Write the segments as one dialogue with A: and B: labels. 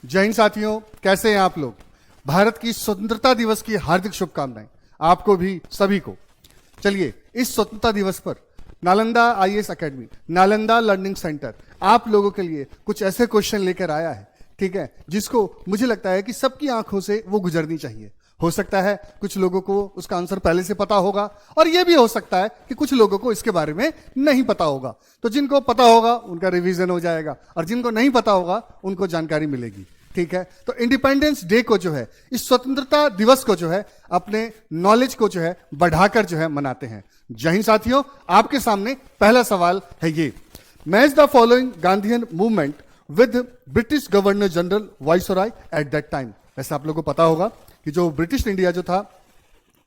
A: जय हिंद साथियों, कैसे हैं आप लोग। भारत की स्वतंत्रता दिवस की हार्दिक शुभकामनाएं आपको भी, सभी को। चलिए, इस स्वतंत्रता दिवस पर Nalanda IAS academy, Nalanda learning centre आप लोगों के लिए कुछ ऐसे क्वेश्चन लेकर आया है, ठीक है, जिसको मुझे लगता है कि सबकी आंखों से वो गुजरनी चाहिए। हो सकता है कुछ लोगों को उसका आंसर पहले से पता होगा, और यह भी हो सकता है कि कुछ लोगों को इसके बारे में नहीं पता होगा। तो जिनको पता होगा उनका रिवीजन हो जाएगा, और जिनको नहीं पता होगा उनको जानकारी मिलेगी, ठीक है। तो इंडिपेंडेंस डे को जो है, इस स्वतंत्रता दिवस को जो है, अपने नॉलेज को जो है बढ़ाकर जो है मनाते हैं। जय हिंद साथियों, आपके सामने पहला सवाल है ये, match the following Gandhian movement with British governor general viceroy at that time. वैसे आप लोगों को पता होगा कि जो ब्रिटिश इंडिया जो था,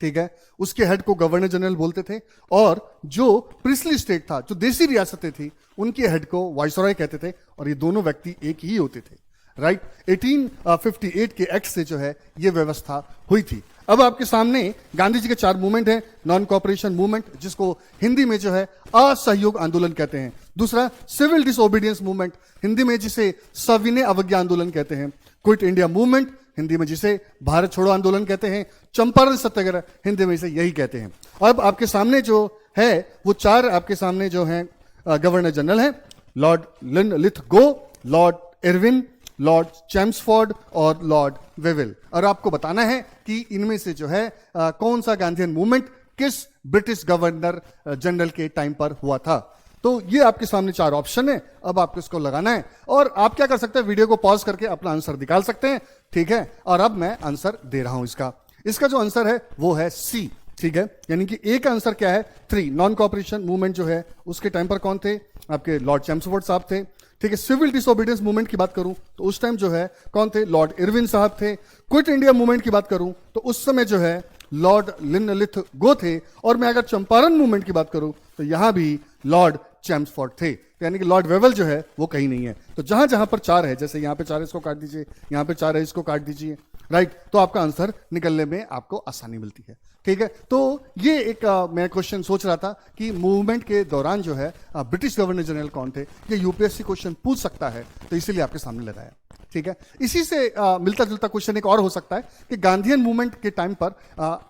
A: ठीक है, उसके हेड को गवर्नर जनरल बोलते थे, और जो प्रिंसली स्टेट था, जो देसी रियासतें थी, उनके हेड को वाइसरॉय कहते थे, और ये दोनों व्यक्ति एक ही होते थे, राइट। 1858 के एक्ट से जो है ये व्यवस्था हुई थी। अब आपके सामने गांधी जी के 4 मूवमेंट हैं। नॉन कॉपरेशन मूवमेंट, जिसको हिंदी में जो है असहयोग आंदोलन कहते हैं। दूसरा, सिविल डिसओबीडियंस मूवमेंट, हिंदी में जिसे सविनय अवज्ञा आंदोलन कहते हैं। क्विट इंडिया मूवमेंट, हिंदी में जिसे भारत छोड़ो आंदोलन कहते हैं। चंपारण सत्याग्रह, हिंदी में इसे यही कहते हैं। अब आपके सामने जो है वो 4 आपके सामने जो है गवर्नर जनरल हैं, Lord Linlithgow, Lord Irwin, Lord Chelmsford और लॉर्ड वेवेल। और आपको बताना है कि इनमें से जो है कौन सा गांधीयन मूवमेंट किस ब्रिटिश गवर्नर जनरल के टाइम पर हुआ था। तो ये आपके सामने 4 ऑप्शन है। अब आपको इसको लगाना है, और आप क्या कर सकते हैं, वीडियो को पॉज करके अपना आंसर निकाल सकते हैं, ठीक है। और अब मैं आंसर दे रहा हूं इसका जो आंसर है वो है सी, ठीक है। यानी कि ए का आंसर क्या है, 3। नॉन कॉपरेशन मूवमेंट जो है उसके टाइम पर कौन थे, आपके लॉर्ड चैम्सफोर्ड साहब थे, ठीक है। सिविल डिसओबीडियंस मूवमेंट की बात करूं तो उस टाइम जो है कौन थे, लॉर्ड इरविन साहब थे। क्विट इंडिया मूवमेंट की बात करूं तो उस समय जो है लॉर्ड लिनलिथगो थे। और मैं अगर चंपारण मूवमेंट की बात करूं तो यहां भी लॉर्ड चैम्सफोर्ड थे। तो यानी कि लॉर्ड वेवेल जो है वो कहीं नहीं है। तो जहां जहां पर 4 है, जैसे यहां पे 4 है इसको काट दीजिए, यहां पे 4 है इसको काट दीजिए, राइट। तो आपका आंसर निकलने में आपको आसानी मिलती है, ठीक है। तो ये एक मैं क्वेश्चन सोच रहा था कि मूवमेंट के दौरान जो है ब्रिटिश गवर्नर जनरल कौन थे, ये यूपीएससी क्वेश्चन पूछ सकता है, तो इसीलिए आपके सामने लगाया, ठीक है। इसी से मिलता जुलता क्वेश्चन एक और हो सकता है कि गांधीयन मूवमेंट के टाइम पर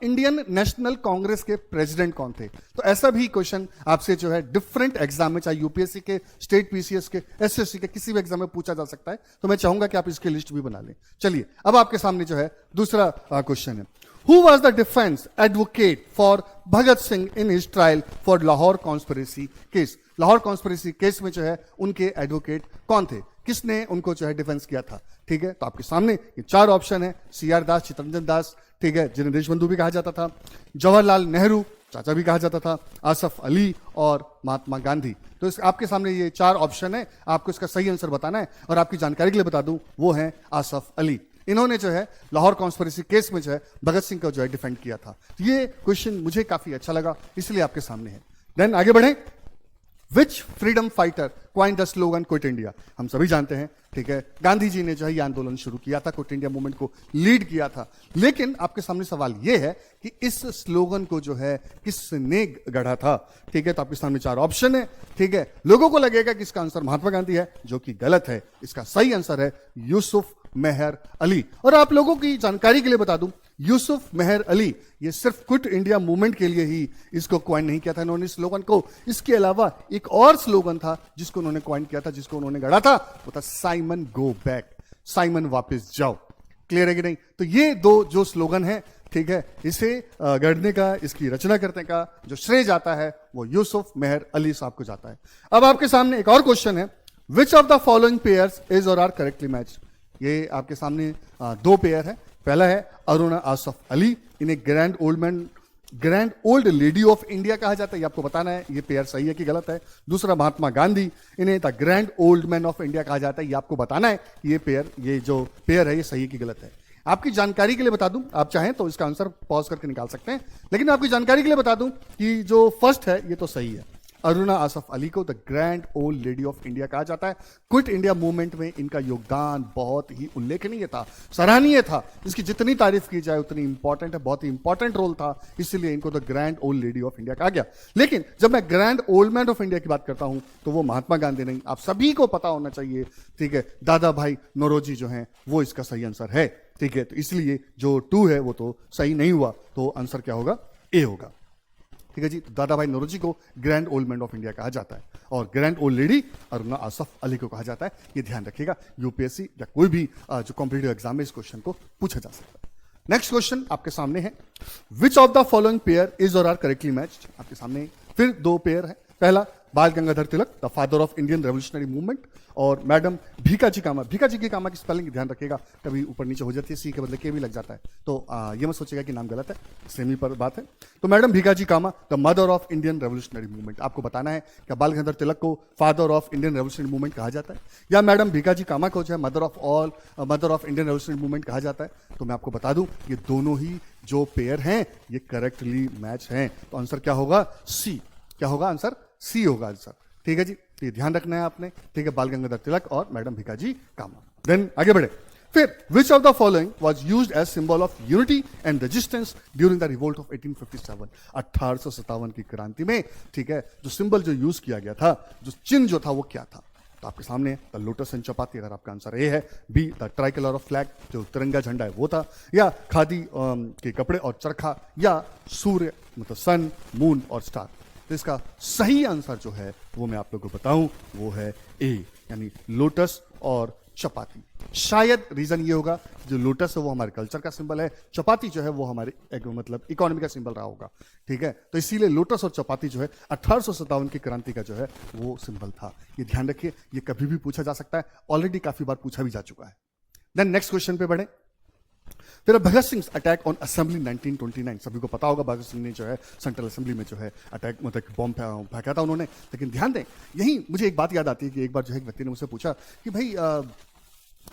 A: इंडियन नेशनल कांग्रेस के प्रेसिडेंट कौन थे। तो ऐसा भी क्वेश्चन आपसे जो है डिफरेंट एग्जाम में, चाहे यूपीएससी के, स्टेट पीसीएस के, एसएससी के, किसी भी एग्जाम में पूछा जा सकता है। तो मैं चाहूंगा कि आप इसकी लिस्ट भी बना लें। चलिए, अब आपके सामने जो है दूसरा क्वेश्चन है, Who was the defense advocate for Bhagat Singh in his trial for Lahore conspiracy case? Lahore conspiracy case में जो है उनके एडवोकेट कौन थे, किसने उनको जो है डिफेंस किया था, ठीक है। तो आपके सामने ये 4 ऑप्शन है, सीआर दास, चित्तरंजन दास, ठीक है, जिन्हें देशबंधु भी कहा जाता था, जवाहरलाल नेहरू, चाचा भी कहा जाता था, आसफ अली और महात्मा गांधी। तो इस आपके सामने ये 4 ऑप्शन है, आपको इसका सही आंसर बताना है। और आपकी जानकारी के लिए बता दूं, वो है आसफ अली। इन्होंने जो है लाहौर कॉन्स्पिरेसी केस में जो है भगत सिंह को जो है डिफेंड किया था। तो ये क्वेश्चन मुझे काफी अच्छा लगा, इसलिए आपके सामने है। देन आगे बढ़े, which freedom fighter coined the slogan quit India. हम सभी जानते हैं, ठीक है, गांधी जी ने जो है ये आंदोलन शुरू किया था, क्विट इंडिया मूवमेंट को लीड किया था। लेकिन आपके सामने सवाल ये है कि इस स्लोगन को जो है किसने गढ़ा था, ठीक है। तो आपके सामने 4 ऑप्शन है, ठीक है। लोगों को लगेगा कि इसका आंसर महात्मा गांधी है, जो कि गलत है। इसका सही आंसर है यूसुफ मेहर अली। और आप लोगों की जानकारी के लिए बता दूं, यूसुफ मेहर अली ये सिर्फ क्विट इंडिया मूवमेंट के लिए ही इसको क्वाइन नहीं किया था इन्होंने स्लोगन को। इसके अलावा एक और स्लोगन था जिसको उन्होंने क्वाइन किया था, जिसको उन्होंने गढ़ा था, वो था साइमन गो बैक, साइमन वापस जाओ। क्लियर है कि नहीं। तो ये 2 जो स्लोगन है, ठीक है, इसे गढ़ने का, इसकी रचना करने का जो श्रेय जाता है वो यूसुफ मेहर अली साहब को जाता है। अब आपके सामने एक और क्वेश्चन है, which of the following pairs is or are correctly matched. ये आपके सामने 2 पेयर है। पहला है अरुणा आसफ अली, इन्हें grand old lady of India कहा जाता है। ये आपको बताना है ये पेयर सही है कि गलत है। दूसरा महात्मा गांधी, इन्हें the grand old man of India कहा जाता है। ये आपको बताना है ये जो पेयर है ये सही है कि गलत है। आपकी जानकारी के लिए बता दूं, आप चाहें तो इसका आंसर पॉज करके निकाल सकते हैं, लेकिन आपकी जानकारी के लिए बता दूं कि जो फर्स्ट है ये तो सही है। अरुणा आसफ अली को the grand old lady of India कहा जाता है। क्विट इंडिया मूवमेंट में इनका योगदान बहुत ही उल्लेखनीय था, सराहनीय था, इसकी जितनी तारीफ की जाए उतनी इंपॉर्टेंट है, बहुत ही इंपॉर्टेंट रोल था, इसलिए इनको the grand old lady of India कहा गया। लेकिन जब मैं grand old man of India की बात करता हूं तो वो महात्मा गांधी नहीं, आप सभी को पता होना चाहिए, ठीक है, दादा भाई नौरोजी जो हैं वो इसका सही आंसर है, ठीक है। तो इसलिए जो 2 है वो तो सही नहीं हुआ, तो आंसर क्या होगा, ए होगा, ठीक है जी। तो दादा भाई नौरोजी को grand old man of India कहा जाता है और grand old lady Aruna Asaf Ali को कहा जाता है। ये ध्यान रखिएगा, यूपीएससी या कोई भी जो कॉम्पिटिटिव एग्जाम में इस क्वेश्चन को पूछा जा सकता है। नेक्स्ट क्वेश्चन आपके सामने है, which of the following pair is or are correctly matched. आपके सामने फिर 2 पेयर है, पहला बाल Gangadhar Tilak the father of Indian revolutionary movement और मैडम भीकाजी कामा। भीकाजी की कामा की स्पेलिंग ध्यान रखिएगा, कभी ऊपर नीचे हो जाती है, सी के बदले के भी लग जाता है, तो ये मत सोचिएगा कि नाम गलत है, सेमी पर बात है। तो madam Bhikaji Cama the mother of Indian revolutionary movement, आपको बताना है क्या बाल गंगाधर तिलक को father of Indian revolutionary movement कहा जाता है या मैडम भीकाजी कामा को जो है mother of Indian revolutionary movement कहा जाता है। तो मैं आपको बता दूं ये दोनों ही जो पेयर हैं ये करेक्टली मैच हैं, तो आंसर क्या होगा, सी। क्या होगा आंसर, सी होगा आंसर, ठीक है जी। तो ये ध्यान रखना है आपने, ठीक है, बाल गंगाधर तिलक और मैडम भीकाजी कामा। देन आगे बढ़े, फिर which of the following was used as symbol of unity and resistance during the revolt of 1857, 1857 की क्रांति में, ठीक है, जो सिंबल जो यूज किया गया था, जो चिन्ह जो था वो क्या था। तो आपके सामने द लोटस एंड चपाती, अगर आपका आंसर ए है, be the try colour of flag, जो तिरंगा झंडा है वो था, या खादी के कपड़े और चरखा, या सूर्य मतलब सन, मून और स्टार। तो इसका सही आंसर जो है वो मैं आप लोगों को बताऊं वो है ए, यानी लोटस और चपाती। शायद रीजन ये होगा जो लोटस है वो हमारे कल्चर का सिंबल है, चपाती जो है वो हमारे मतलब इकोनॉमी का सिंबल रहा होगा, ठीक है। तो इसीलिए लोटस और चपाती जो है 1857 की क्रांति का जो है वो सिंबल था। ये ध्यान रखिए, ये कभी भी पूछा जा सकता है, ऑलरेडी काफी बार पूछा भी जा चुका है। देन नेक्स्ट क्वेश्चन पे बढ़े, फिर Bhagat Singh attack on assembly 1929, सभी को पता होगा भगत सिंह ने जो है सेंट्रल असेंबली में जो है अटैक मतलब बॉम्ब फेंका था उन्होंने। लेकिन ध्यान दें, यही मुझे एक बात याद आती है कि एक बार जो है एक व्यक्ति ने मुझसे पूछा कि भाई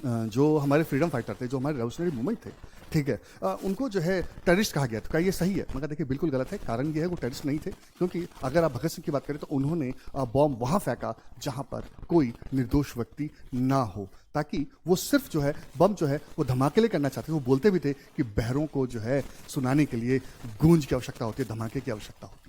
A: जो हमारे फ्रीडम फाइटर थे, जो हमारे रेवोल्यूशनरी मूवमेंट थे, ठीक है, उनको जो है टेररिस्ट कहा गया, तो क्या ये सही है। मगर देखिए बिल्कुल गलत है, कारण ये है वो टेररिस्ट नहीं थे, क्योंकि अगर आप भगत सिंह की बात करें तो उन्होंने बॉम्ब वहां फेंका जहां पर कोई निर्दोष व्यक्ति ना हो, ताकि वो सिर्फ जो है बम जो है वो धमाके लिए करना चाहते थे। वो बोलते भी थे कि बहरों को जो है सुनाने के लिए गूंज की आवश्यकता होती है, धमाके की आवश्यकता होती है।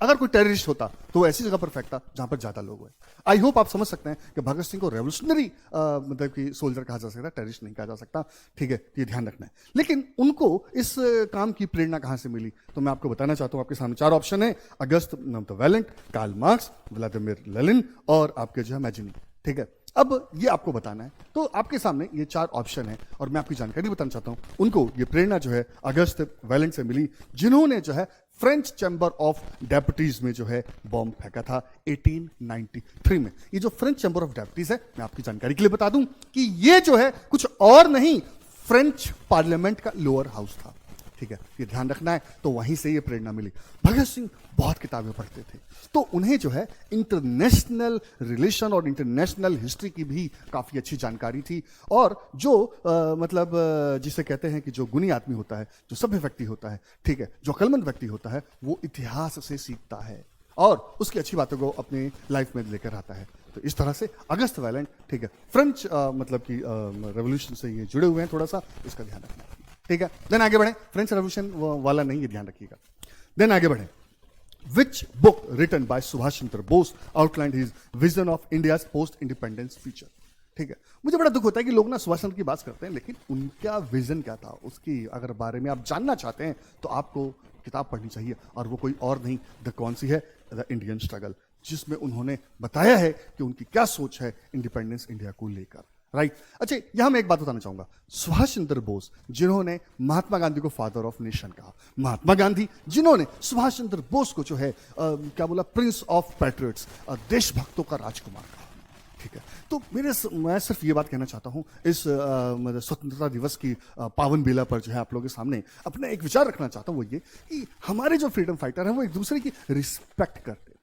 A: अगर कोई टेररिस्ट होता तो वो ऐसी जगह पर फेंकता जहां पर ज्यादा लोग हुए। आई होप आप समझ सकते हैं कि भगत सिंह को रेवोल्यूशनरी मतलब कि सोल्जर कहा जा सकता है, टेररिस्ट नहीं कहा जा सकता, ठीक है, ये ध्यान रखना है। लेकिन उनको इस काम की प्रेरणा कहां से मिली, तो मैं आपको बताना चाहता हूं। आपके सामने 4 ऑप्शन है, August Vaillant, Karl Marx, Vladimir Lenin और आपके जो है मैजिनी, ठीक है। अब ये आपको बताना है, तो आपके सामने ये 4 ऑप्शन है और मैं आपकी जानकारी बताना चाहता हूं। उनको ये प्रेरणा जो है अगस्त वैलेंट से मिली, जिन्होंने जो है फ्रेंच चैम्बर ऑफ डेप्यूटीज में जो है बॉम्ब फेंका था 1893 में। ये जो फ्रेंच चैम्बर ऑफ डेप्यूटीज है, मैं आपकी जानकारी के लिए बता दूं कि ये जो है कुछ और नहीं, फ्रेंच पार्लियामेंट का लोअर हाउस था, ठीक है, ये ध्यान रखना है। तो वहीं से ये प्रेरणा मिली। भगत सिंह बहुत किताबें पढ़ते थे, तो उन्हें जो है इंटरनेशनल रिलेशन और इंटरनेशनल हिस्ट्री की भी काफी अच्छी जानकारी थी। और जो मतलब जिसे कहते हैं कि जो गुणी आदमी होता है, जो सभ्य व्यक्ति होता है, ठीक है, जो अक्लमंद व्यक्ति होता है, वो इतिहास से सीखता है और उसकी अच्छी बातों को अपनी लाइफ में लेकर आता है। तो इस तरह से अगस्त वैलेंट, ठीक है, फ्रेंच मतलब की रेवोल्यूशन से ये जुड़े हुए हैं, थोड़ा सा इसका ध्यान रखना है, ठीक है। देन आगे बढ़े, फ्रेंच रेवोल्यूशन वाला नहीं, ये ध्यान रखिएगा। देन आगे बढ़े, which book written by Subhash Chandra Bose outlined his vision of India's post independence future, ठीक है। मुझे बड़ा दुख होता है कि लोग ना सुभाष चंद्र की बात करते हैं, लेकिन उनका विजन क्या था, उसकी अगर बारे में आप जानना चाहते हैं तो आपको किताब पढ़नी चाहिए, और वो कोई और नहीं, कौन सी है, द इंडियन स्ट्रगल, जिसमें उन्होंने बताया है कि उनकी क्या सोच है इंडिपेंडेंस इंडिया को लेकर, राइट। अच्छा, यहां मैं एक बात बताना चाहूंगा। सुभाष चंद्र बोस, जिन्होंने महात्मा गांधी को फादर ऑफ नेशन कहा, महात्मा गांधी जिन्होंने सुभाष चंद्र बोस को जो है क्या बोला, प्रिंस ऑफ पैट्रियट्स, देशभक्तों का राजकुमार कहा, ठीक है। तो मैं सिर्फ ये बात कहना चाहता हूं, इस स्वतंत्रता दिवस की पावन बेला पर जो है आप लोगों के सामने अपना एक विचार रखना चाहता हूं, वो ये कि हमारे जो फ्रीडम फाइटर हैं वो एक दूसरे की रिस्पेक्ट करते थे।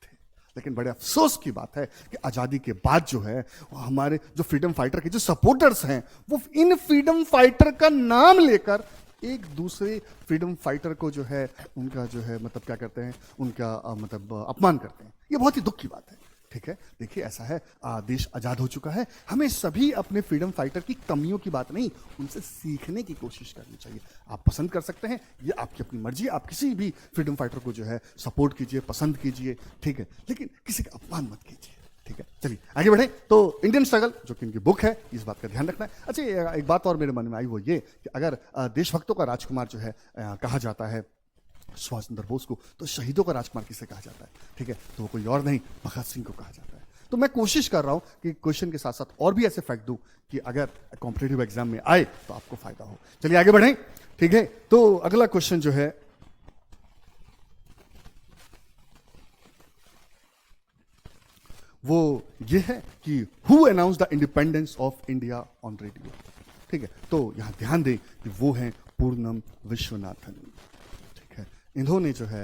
A: लेकिन बड़े अफसोस की बात है कि आजादी के बाद जो है हमारे जो फ्रीडम फाइटर के जो सपोर्टर्स हैं, वो इन फ्रीडम फाइटर का नाम लेकर एक दूसरे फ्रीडम फाइटर को जो है उनका जो है मतलब क्या करते हैं, उनका मतलब अपमान करते हैं। ये बहुत ही दुख की बात है। ठीक है, देखिए ऐसा है, देश आजाद हो चुका है, हमें सभी अपने फ्रीडम फाइटर की कमियों की बात नहीं, उनसे सीखने की कोशिश करनी चाहिए। आप पसंद कर सकते हैं, ये आपकी अपनी मर्जी, आप किसी भी फ्रीडम फाइटर को जो है सपोर्ट कीजिए, पसंद कीजिए, ठीक है, लेकिन किसी का अपमान मत कीजिए। ठीक है, चलिए आगे बढ़े। तो इंडियन स्ट्रगल जो कि इनकी बुक है, इस बात का ध्यान रखना है। अच्छा, एक बात और मेरे मन में आई, वो ये कि अगर देशभक्तों का राजकुमार जो है कहा जाता है सुभाष चंद्र बोस को, तो शहीदों का राजकुमार किसे कहा जाता है? ठीक है, तो वो कोई और नहीं, भगत सिंह को कहा जाता है। तो मैं कोशिश कर रहा हूं कि क्वेश्चन के साथ साथ और भी ऐसे फैक्ट दूं कि अगर कॉम्पिटेटिव एग्जाम में आए तो आपको फायदा हो। चलिए आगे बढ़ें। ठीक है, तो अगला क्वेश्चन जो है वो ये है कि who announce the independence of India on radio. ठीक है, तो यहां ध्यान दें कि वो हैं पूर्णम विश्वनाथन। ठीक है, इन्होंने जो है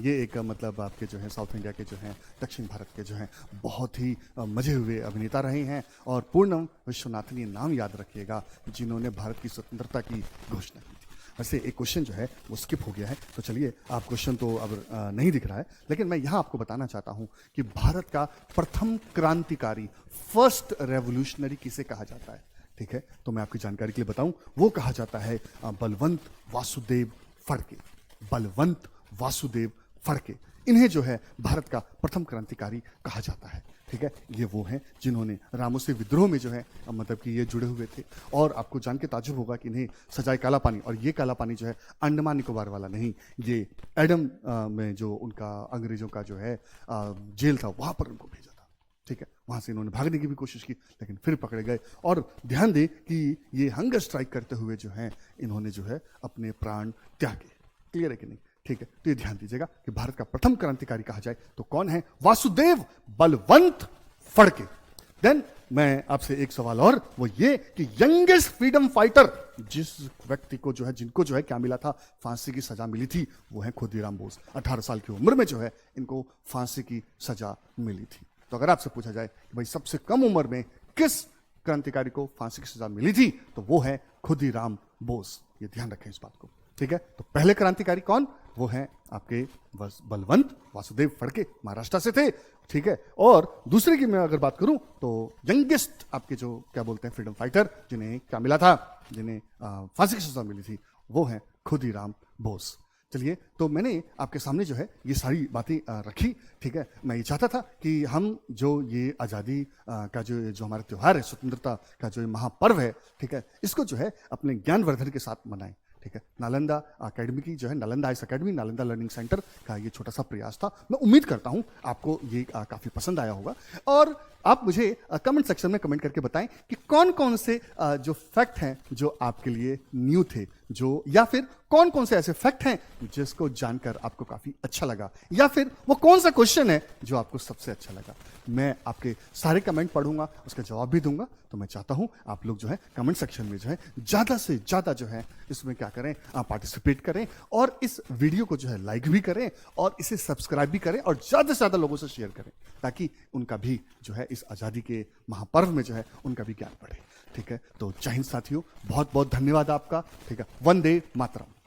A: ये एक मतलब आपके जो है साउथ इंडिया के जो हैं, दक्षिण भारत के जो हैं बहुत ही मजे हुए अभिनेता रहे हैं। और पूर्णम विश्वनाथन, ये नाम याद रखिएगा, जिन्होंने भारत की स्वतंत्रता की घोषणा की थी। वैसे एक क्वेश्चन जो है वो स्किप हो गया है, तो चलिए, आप क्वेश्चन तो अब नहीं दिख रहा है, लेकिन मैं यहां आपको बताना चाहता हूं कि भारत का प्रथम क्रांतिकारी, फर्स्ट रेवोल्यूशनरी किसे कहा जाता है? ठीक है, तो मैं आपकी जानकारी के लिए बताऊं, वो कहा जाता है बलवंत वासुदेव फड़के। बलवंत वासुदेव फड़के, इन्हें जो है भारत का प्रथम क्रांतिकारी कहा जाता है। ठीक है, ये वो हैं जिन्होंने रामोसी विद्रोह में जो है मतलब कि ये जुड़े हुए थे। और आपको जान के ताज्जुब होगा कि इन्हें सजाए काला पानी, और ये काला पानी जो है अंडमान निकोबार वाला नहीं, ये एडम में जो उनका अंग्रेजों का जो है जेल था, वहां पर उनको भेजा था। ठीक है, वहां से इन्होंने भागने की भी कोशिश की, लेकिन फिर पकड़े गए। और ध्यान दें कि ये हंगर स्ट्राइक करते हुए जो है इन्होंने जो है अपने प्राण त्यागे। क्लियर है कि नहीं? ठीक है, तो ये ध्यान दीजिएगा कि भारत का प्रथम क्रांतिकारी कहा जाए तो कौन है? वासुदेव बलवंत फड़के। देन मैं आपसे एक सवाल और, वो ये कि यंगेस्ट फ्रीडम फाइटर जिस व्यक्ति को जो है, जिनको जो है क्या मिला था, फांसी की सजा मिली थी, वो है खुदीराम बोस। 18 साल की उम्र में जो है इनको फांसी की सजा मिली थी। तो अगर आपसे पूछा जाए कि भाई सबसे कम उम्र में किस क्रांतिकारी को फांसी की सजा मिली थी, तो वो है खुदीराम बोस। ये ध्यान रखें इस बात को। ठीक है, तो पहले क्रांतिकारी कौन? वो हैं आपके बलवंत वासुदेव फड़के, महाराष्ट्र से थे। ठीक है, और दूसरे की मैं अगर बात करूं तो यंगेस्ट आपके जो क्या बोलते हैं फ्रीडम फाइटर, जिन्हें क्या मिला था, जिन्हें फांसी की सजा मिली थी, वो हैं खुदीराम बोस। चलिए, तो मैंने आपके सामने जो है ये सारी बातें रखी। ठीक है, मैं ये चाहता था कि हम जो ये आज़ादी का जो हमारा त्यौहार है, स्वतंत्रता का जो ये महापर्व है, ठीक है, इसको जो है अपने ज्ञानवर्धन के साथ मनाएं। ठीक है, नालंदा अकेडमी की जो है, Nalanda ice academy, Nalanda learning centre का ये छोटा सा प्रयास था। मैं उम्मीद करता हूं आपको ये काफी पसंद आया होगा। और आप मुझे कमेंट सेक्शन में कमेंट करके बताएं कि कौन कौन से जो फैक्ट हैं जो आपके लिए न्यू थे, जो या फिर कौन कौन से ऐसे फैक्ट हैं जिसको जानकर आपको काफी अच्छा लगा, या फिर वो कौन सा क्वेश्चन है जो आपको सबसे अच्छा लगा। मैं आपके सारे कमेंट पढ़ूंगा, उसका जवाब भी दूंगा। तो मैं चाहता हूं आप लोग जो है कमेंट सेक्शन में जो है ज्यादा से ज्यादा जो है इसमें क्या करें, पार्टिसिपेट करें, और इस वीडियो को जो है लाइक भी करें, और इसे सब्सक्राइब भी करें, और ज्यादा से ज्यादा लोगों से शेयर करें, ताकि उनका भी जो है इस आजादी के महापर्व में जो है उनका भी ज्ञान बढ़े। ठीक है, तो जय हिंद साथियों, बहुत बहुत धन्यवाद आपका। ठीक है, वंदे मातरम।